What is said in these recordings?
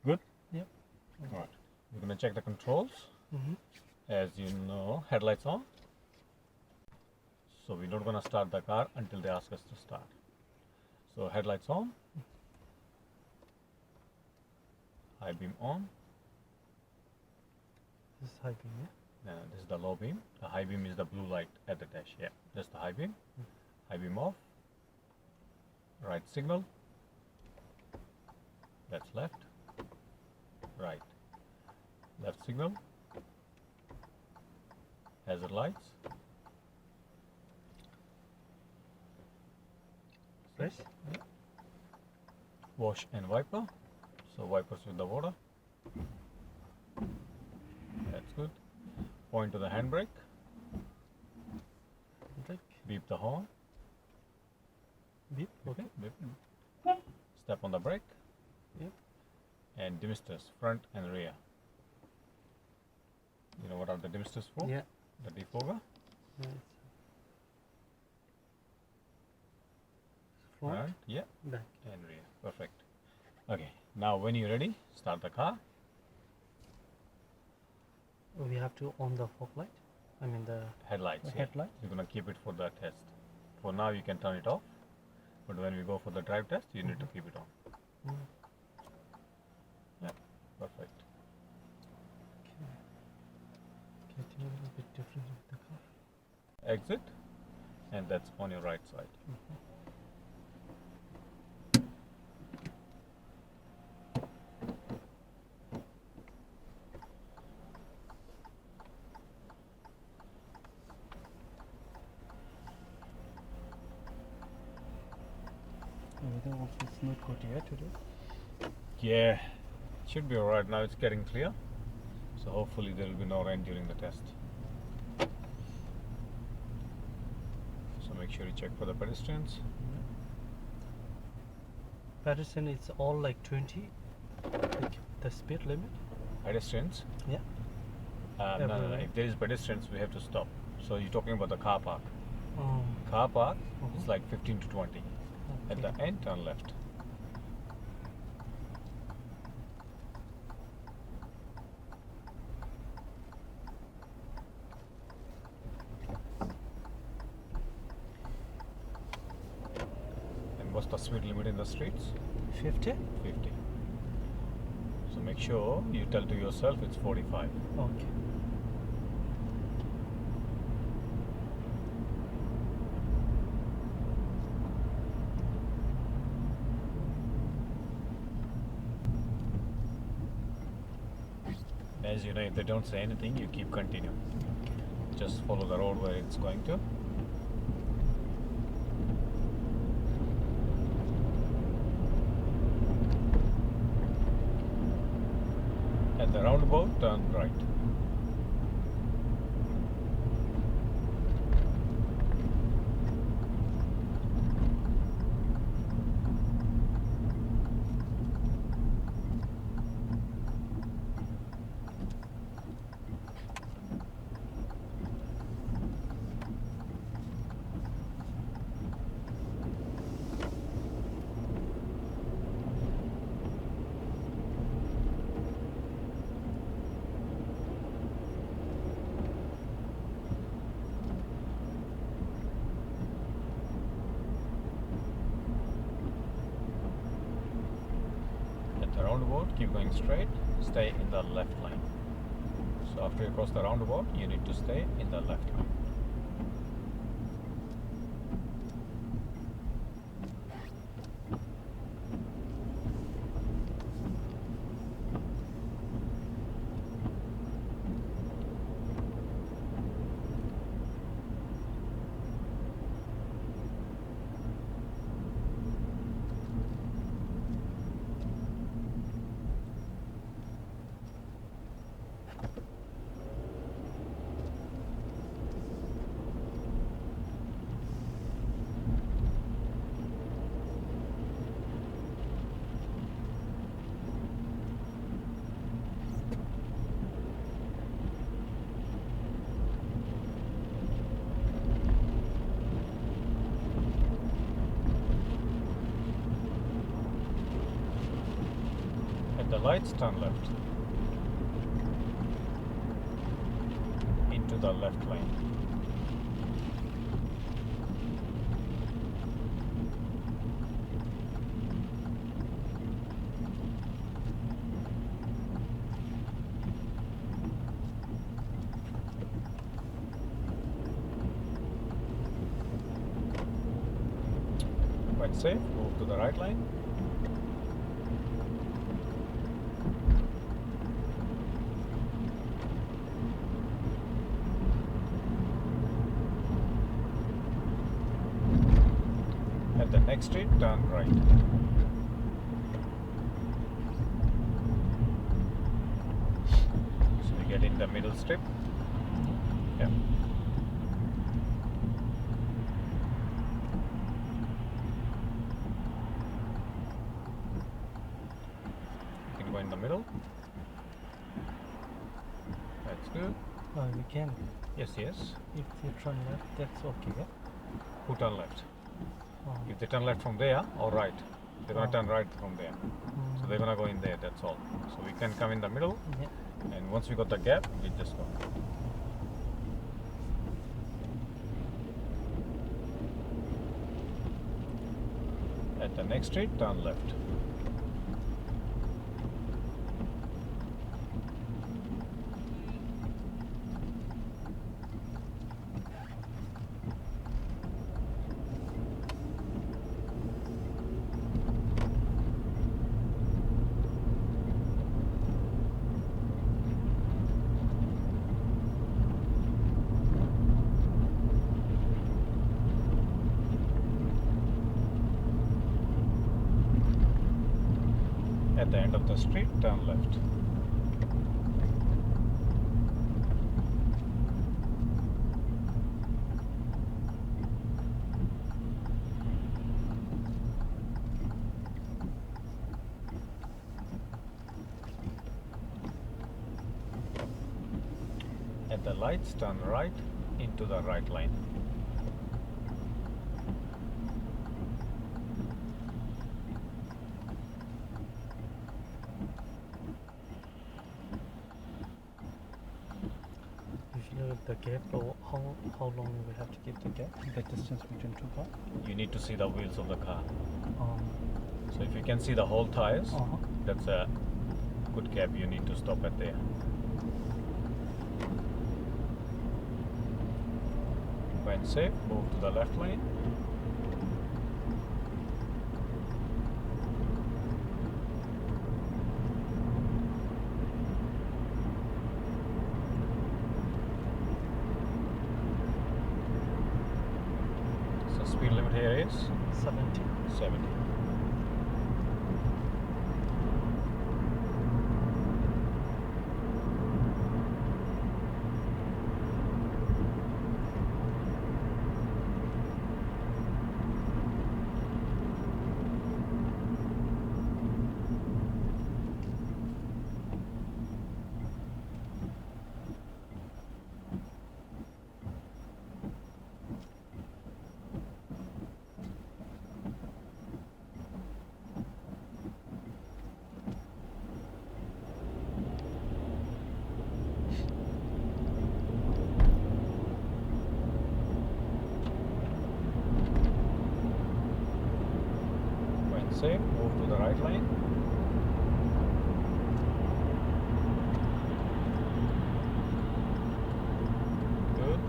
Good? Yep. Alright. We're going to check the controls. Mm-hmm. As you know, headlights on. So we're not going to start the car until they ask us to start. So headlights on. High beam on. This is high beam, yeah? This is the low beam. The high beam is the blue light at the dash. Yeah, that's the high beam. High beam off. Right signal. That's left. Right. Left signal. Hazard lights. Yes. Yeah. Wash and wiper. So wipers with the water. That's good. Point to the handbrake. Brake. Beep the horn. Beep. Okay. Beep. Step on the brake. Yep. And demisters, front and rear. You know what are the demisters for? Yeah. The defogger. Nice. Front. Front, yeah, Back. and rear. Perfect. Okay, now when you're ready, start the car. We have to on the fog light. I mean the Headlights. Yeah. headlight. You're gonna keep it for the test. For now, you can turn it off. But when we go for the drive test, you need to keep it on. Mm. Yeah, perfect. Okay. Getting a little bit different with the car. Exit, and that's on your right side. Everything also smooth good here today. Yeah, should be alright. Now it's getting clear. So hopefully there will be no rain during the test. So make sure you check for the pedestrians. Patterson is all like 20, like the speed limit. Pedestrians? Yeah. No. Everywhere. If there is pedestrians, we have to stop. So you're talking about the car park. Oh. Car park Mhm. is like 15 to 20. At the end, turn left. And what's the speed limit in the streets? 50? 50. So make sure you tell to yourself it's 45. Okay. As you know, if they don't say anything, you keep continuing. Just follow the road where it's going to. At the roundabout, turn right. Roundabout, keep going straight, stay in the left lane. So after you cross the roundabout, you need to stay in the left lane. lights, turn left. Into the left lane. Quite safe, move to the right lane. At the next street, turn right. So we get in the middle strip. Yeah. You can go in the middle. That's good. We can. Yes, yes. If you turn left, that's okay. Yeah? Who turn left? Oh. If they turn left from there or right, they're gonna Oh. turn right from there. So they're gonna go in there, that's all. So we can come in the middle, Yeah. and once we got the gap, we just go. At the next street, turn left. At the end of the street, turn left. At the lights, turn right into the right lane. Usually with the gap, or how long we have to keep the gap? The distance between two cars? You need to see the wheels of the car. Um, So if you can see the whole tires, uh-huh. that's a good gap. You need to stop at there. When safe, move to the left lane. So speed limit here is 70. 70. When safe, move to the right lane. Good.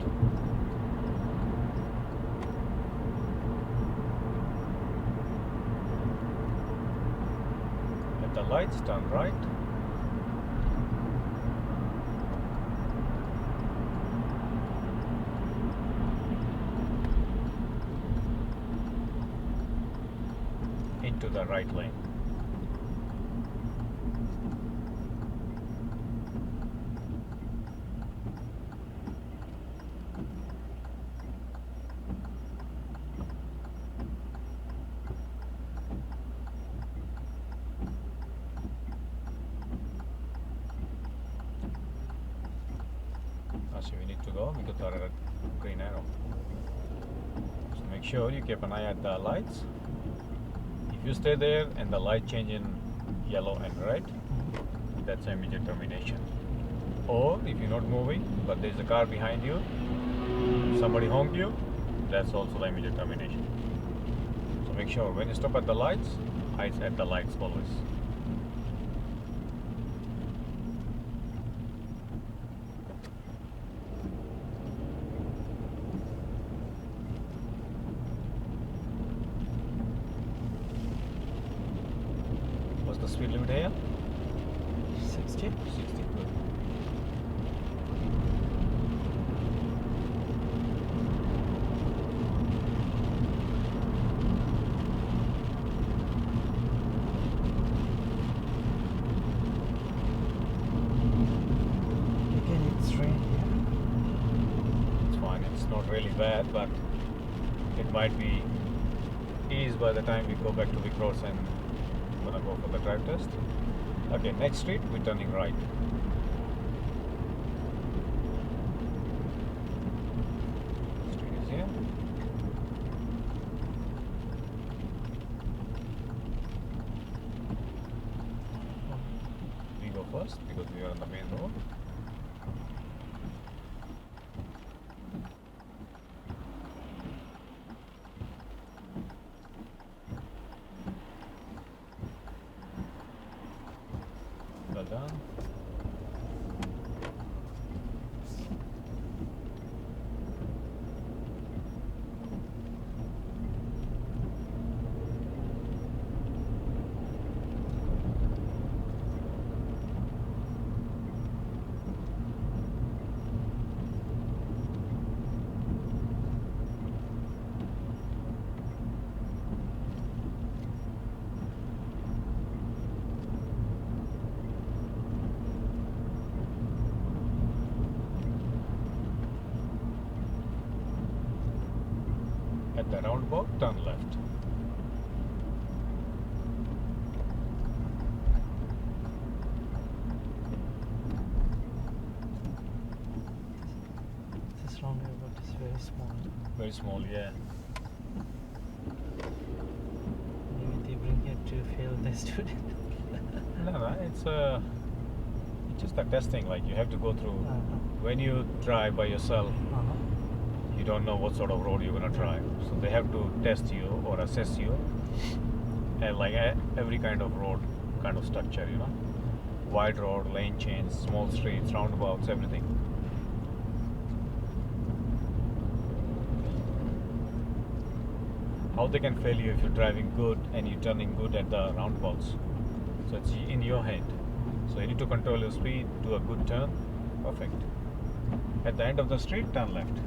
At the lights, turn right. Into the right lane. Actually, we need to go because there are a green arrow. So make sure you keep an eye at the lights. If you stay there and the light change in yellow and red, that's immediate termination. Or if you're not moving, but there's a car behind you, somebody honked you, that's also the immediate termination. So make sure when you stop at the lights, eyes at the lights always. What's the speed limit here? 60. 60. Good. Again, it's rain here. It's fine. It's not really bad, but it might be eased by the time we go back to Vic Roads and gonna go for the drive test. Okay, next street we're turning right. Street is here. We go first because we are on the main road. Well done. At the roundabout, turn left. This roundabout is very small. Very small, yeah. Maybe they bring it to fail the student. No, it's just a testing. Like you have to go through. When you drive by yourself, you don't know what sort of road you're gonna drive. So they have to test you or assess you, and like every kind of road, kind of structure, you know, wide road, lane change, small streets, roundabouts, everything. How they can fail you if you're driving good and you're turning good at the roundabouts. So it's in your hand. So you need to control your speed, do a good turn, perfect. At the end of the street, turn left.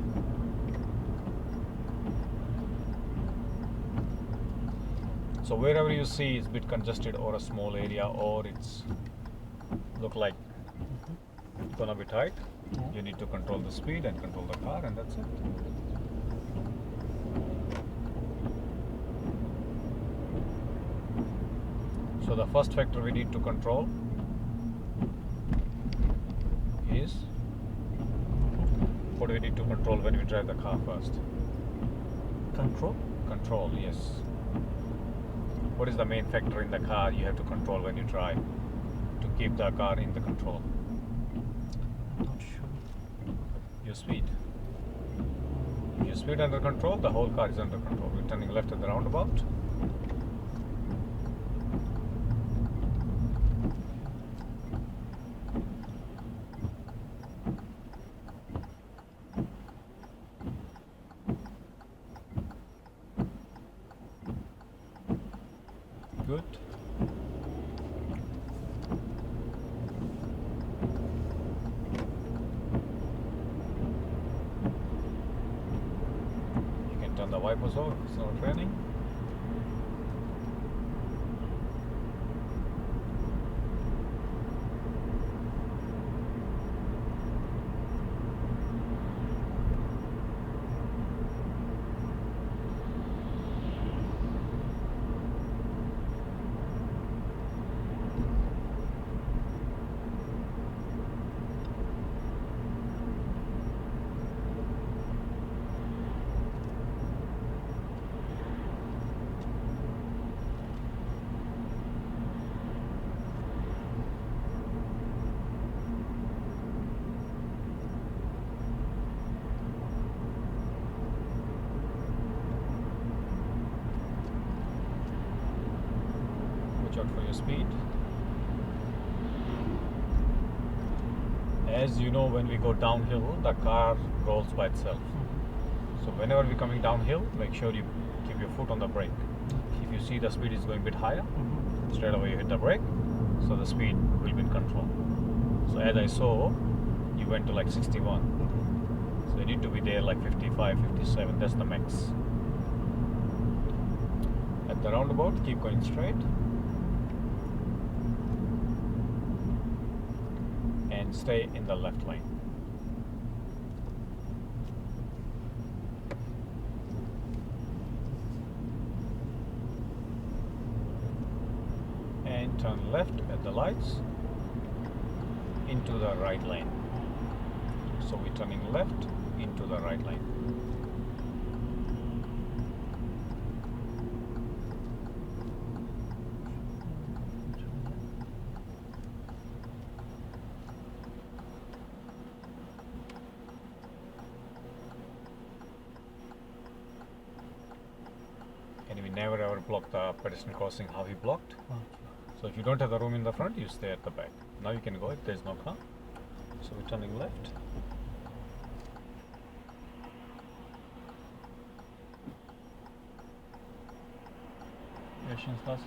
So wherever you see it's a bit congested or a small area or it's look like gonna be tight, you need to control the speed and control the car, and that's it. So the first factor we need to control is, what do we need to control when we drive the car first? Control? Control, yes. What is the main factor in the car you have to control when you drive to keep the car in the control? I'm not sure. Your speed. If your speed under control, the whole car is under control. We're turning left at the roundabout. Good. You can turn the wipers off, it's not raining. out for your speed. As you know, when we go downhill, the car rolls by itself. So whenever we're coming downhill, make sure you keep your foot on the brake. If you see the speed is going a bit higher, straight away you hit the brake, so the speed will be in control. So as I saw, you went to like 61. So you need to be there like 55, 57, that's the max. At the roundabout, keep going straight. And stay in the left lane. And turn left at the lights into the right lane. So we're turning left into the right lane. And we never ever block the pedestrian crossing how he blocked. So if you don't have the room in the front, you stay at the back. Now you can go if there's no car. So we're turning left. Patience, Lasse.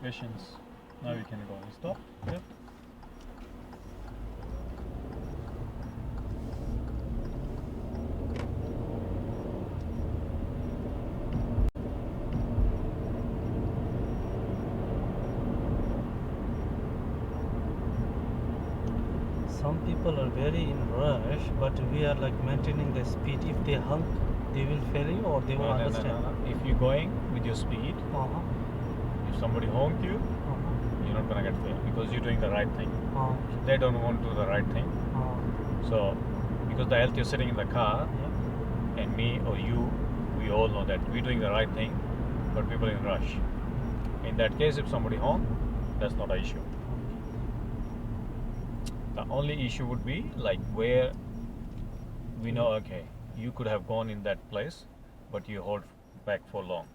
Patience. Now you can go. Stop. Yep. Some people are very in rush, but we are like maintaining the speed. If they honk, they will fail you or they will understand. No. If you're going with your speed, if somebody honk you, you're not gonna get failed because you're doing the right thing. They don't want to do the right thing. So, because the health you're sitting in the car, and me or you, we all know that we're doing the right thing, but people in rush. In that case, if somebody honk, that's not an issue. The only issue would be like where we know, okay, you could have gone in that place, but you hold back for long.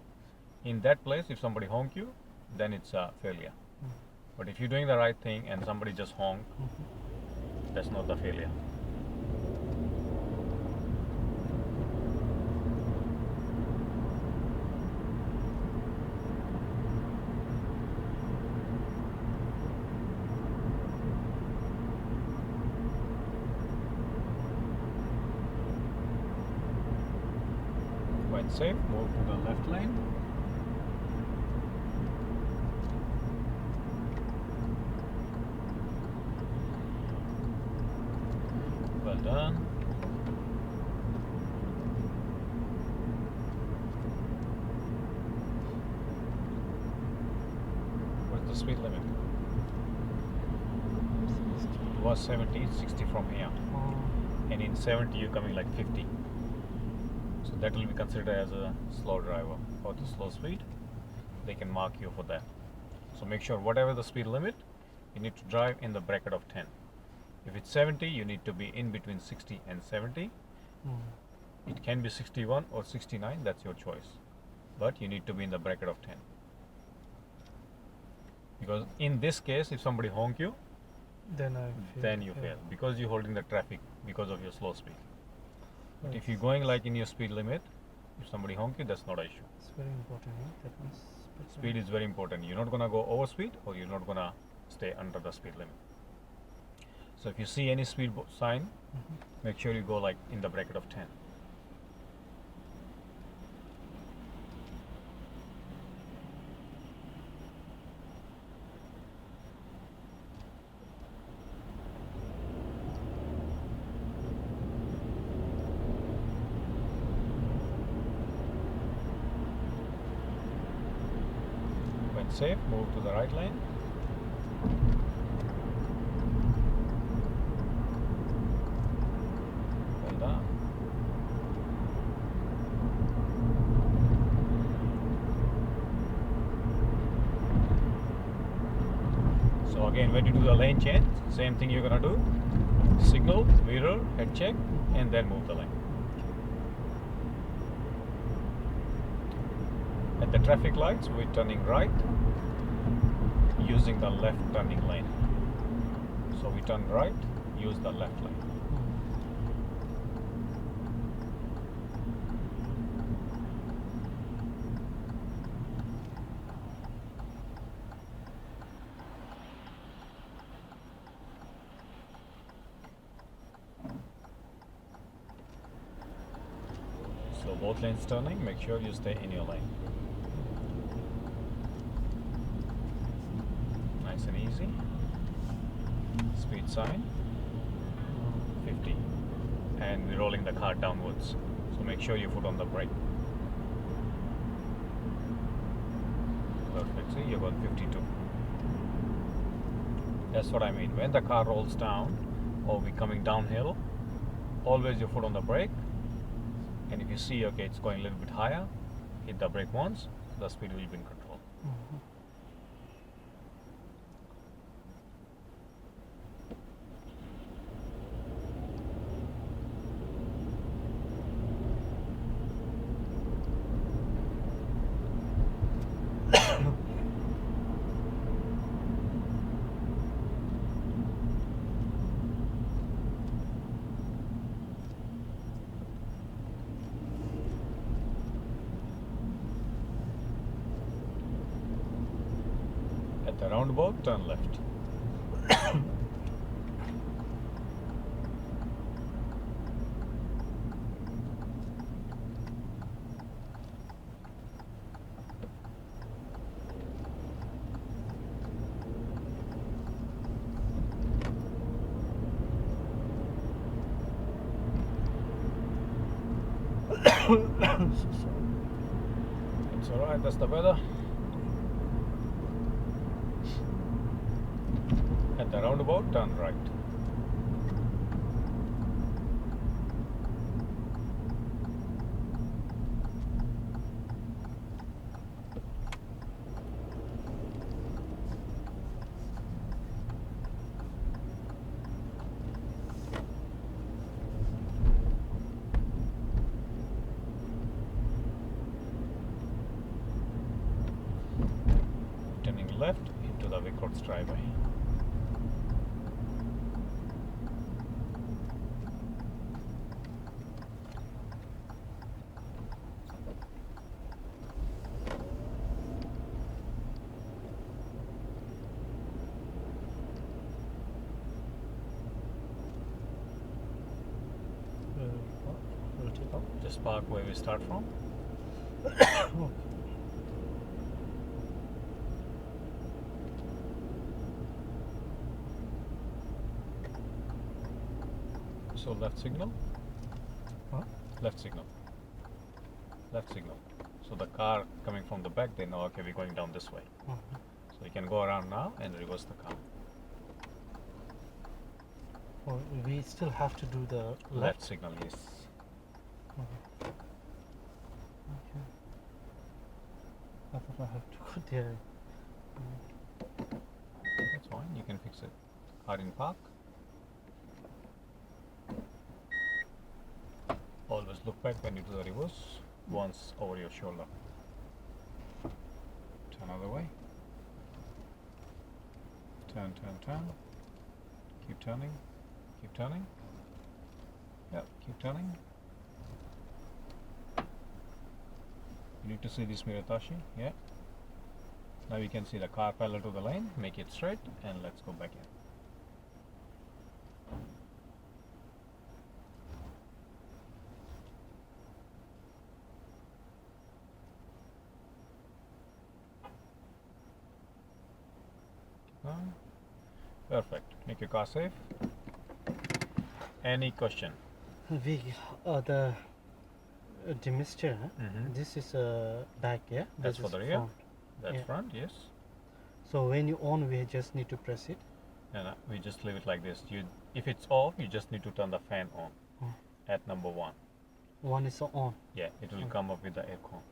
In that place, if somebody honk you, then it's a failure. But if you're doing the right thing and somebody just honk, that's not the failure. When safe, move to the left lane. Well done. What's the speed limit? It was 70, 60 from here. And in 70 you're coming like 50. So that will be considered as a slow driver or the slow speed. They can mark you for that. So make sure whatever the speed limit, you need to drive in the bracket of 10. If it's 70, you need to be in between 60 and 70. It can be 61 or 69, that's your choice. But you need to be in the bracket of 10. Because in this case, if somebody honk you, then you fail. Because you're holding the traffic because of your slow speed. But if you're going like in your speed limit, if somebody honk you, that's not an issue. It's very important, that means Speed is very important. You're not gonna go over speed or you're not gonna stay under the speed limit. So if you see any speed sign, make sure you go like in the bracket of 10. When safe, move to the right lane. Well done. So again, when you do the lane change, same thing you're gonna do. Signal, mirror, head check, and then move the lane. At the traffic lights, we're turning right. using the left turning lane. So we turn right, use the left lane. So both lanes turning, make sure you stay in your lane. Nice and easy. Speed sign 50, and we're rolling the car downwards, so make sure you foot on the brake. Perfect. See, you're going 52. That's what I mean. When the car rolls down or we're coming downhill, always your foot on the brake, and if you see okay it's going a little bit higher, hit the brake once, the speed will be in control. At the roundabout, turn left. It's alright, that's the weather. At the roundabout, turn right. Turning left into the Vickers driveway. Just park where we start from. So left signal. Huh? Left signal. Left signal. So the car coming from the back, they know okay we're going down this way. So you can go around now and reverse the car. Oh, we still have to do the Left signal, yes. Okay. I thought I have to go there. That's fine, you can fix it. Car in park. Always look back when you do the reverse, once over your shoulder. Turn other way. Turn, turn, turn. Keep turning. Keep turning. Yep, keep turning. You need to see this mirror, Tashi. Yeah. Now you can see the car parallel to the lane. Make it straight and let's go back in. Perfect. Make your car safe. Any question? We the demister. This is back, yeah. That's This for is the rear. front. That's Yeah. front, yes. So when you on, we just need to press it. And we just leave it like this. If it's off, you just need to turn the fan on at number 1. One is on. Yeah, it will come up with the aircon,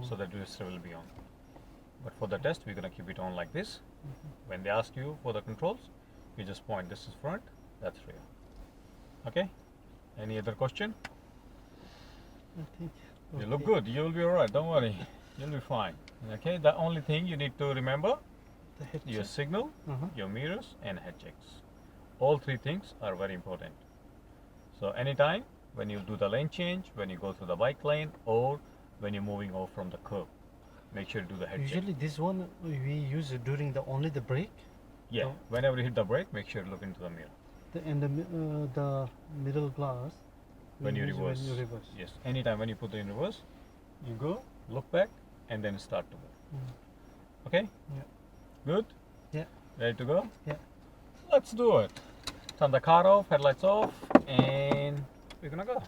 so the register will be on. But for the test, we're gonna keep it on like this. When they ask you for the controls, you just point. This is front, that's rear. Okay. Any other question? I think. You look good. You'll be alright. Don't worry. You'll be fine. Okay. The only thing you need to remember, The head your check. signal, Uh-huh. your mirrors, and head checks. All three things are very important. So anytime when you do the lane change, when you go through the bike lane, or when you're moving off from the curb, make sure to do the head check. Usually this one we use it during the only the brake. Yeah, So- whenever you hit the brake, make sure to look into the mirror. The middle glass. When we you use reverse. When you reverse. Yes, anytime when you put it in reverse, you go, look back, and then start to move. Okay? Yeah. Good? Yeah. Ready to go? Yeah. Let's do it. Turn the car off, headlights off, and we're gonna go.